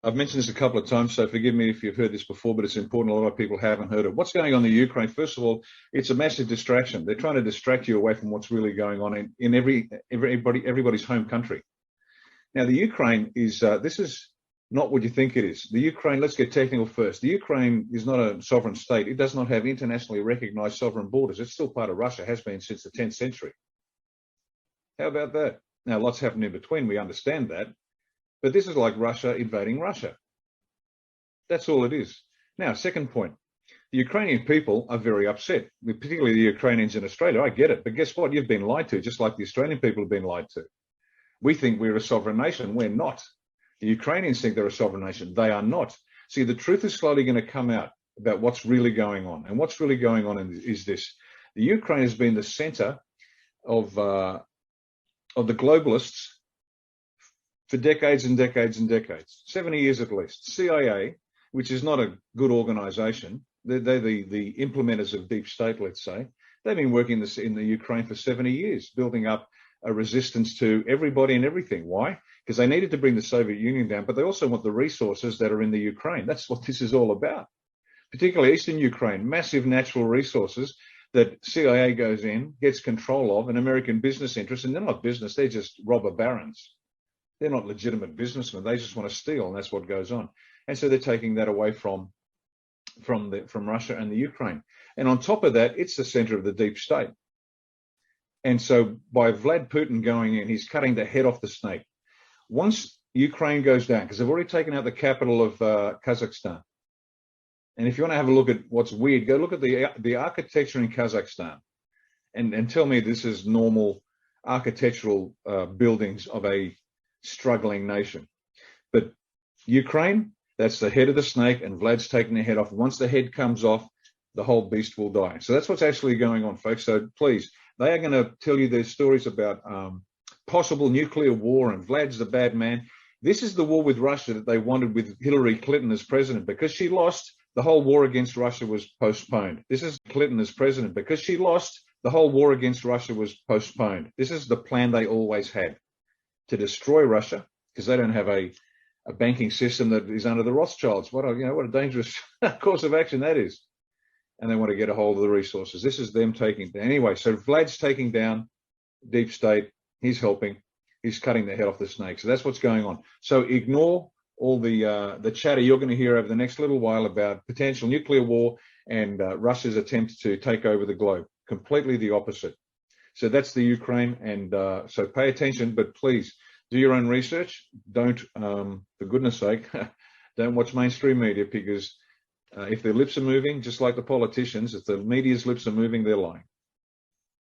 I've mentioned this a couple of times, so forgive me if you've heard this before, but it's important. A lot of people haven't heard it. What's going on in the Ukraine? First of all, it's a massive distraction. They're trying to distract you away from what's really going on in everybody's home country. Now, the Ukraine is, this is not what you think it is. The Ukraine, let's get technical first. The Ukraine is not a sovereign state. It does not have internationally recognized sovereign borders. It's still part of Russia, has been since the 10th century. How about that? Now, lots happened in between. We understand that. But this is like Russia invading Russia. That's all it is. Now, second point. The Ukrainian people are very upset, particularly the Ukrainians in Australia. I get it. But guess what? You've been lied to, just like the Australian people have been lied to. We think we're a sovereign nation. We're not. The Ukrainians think they're a sovereign nation. They are not. See, the truth is slowly going to come out about what's really going on. And what's really going on is this. The Ukraine has been the center of the globalists for decades and decades and decades, 70 years at least. CIA, which is not a good organization, they're the implementers of deep state, let's say. They've been working in the Ukraine for 70 years, building up a resistance to everybody and everything. Why? Because they needed to bring the Soviet Union down, but they also want the resources that are in the Ukraine. That's what this is all about. Particularly Eastern Ukraine, massive natural resources that CIA goes in, gets control of, an American business interest, and they're not business, they're just robber barons. They're not legitimate businessmen. They just want to steal, and that's what goes on. And so they're taking that away from Russia and the Ukraine. And on top of that, it's the center of the deep state. And so by Vlad Putin going in, he's cutting the head off the snake. Once Ukraine goes down, because they've already taken out the capital of Kazakhstan. And if you want to have a look at what's weird, go look at the architecture in Kazakhstan and tell me this is normal architectural buildings of a struggling nation. But Ukraine, that's the head of the snake, and Vlad's taking the head off. Once the head comes off, the whole beast will die. So that's what's actually going on, folks. So please, they are going to tell you their stories about possible nuclear war, and Vlad's the bad man. This is the war with Russia that they wanted with Hillary Clinton as president. Because she lost, the whole war against Russia was postponed. This is Clinton as president. Because she lost, the whole war against Russia was postponed. This is the plan they always had, to destroy Russia, because they don't have a banking system that is under the Rothschilds. What a dangerous course of action that is. And they want to get a hold of the resources. This is them taking down. Anyway, so Vlad's taking down deep state. He's helping. He's cutting the head off the snake. So that's what's going on. So ignore all the chatter you're going to hear over the next little while about potential nuclear war and Russia's attempt to take over the globe. Completely the opposite. So that's the Ukraine, and so pay attention, but please do your own research. Don't, for goodness sake, don't watch mainstream media, because if their lips are moving, just like the politicians, if the media's lips are moving, they're lying.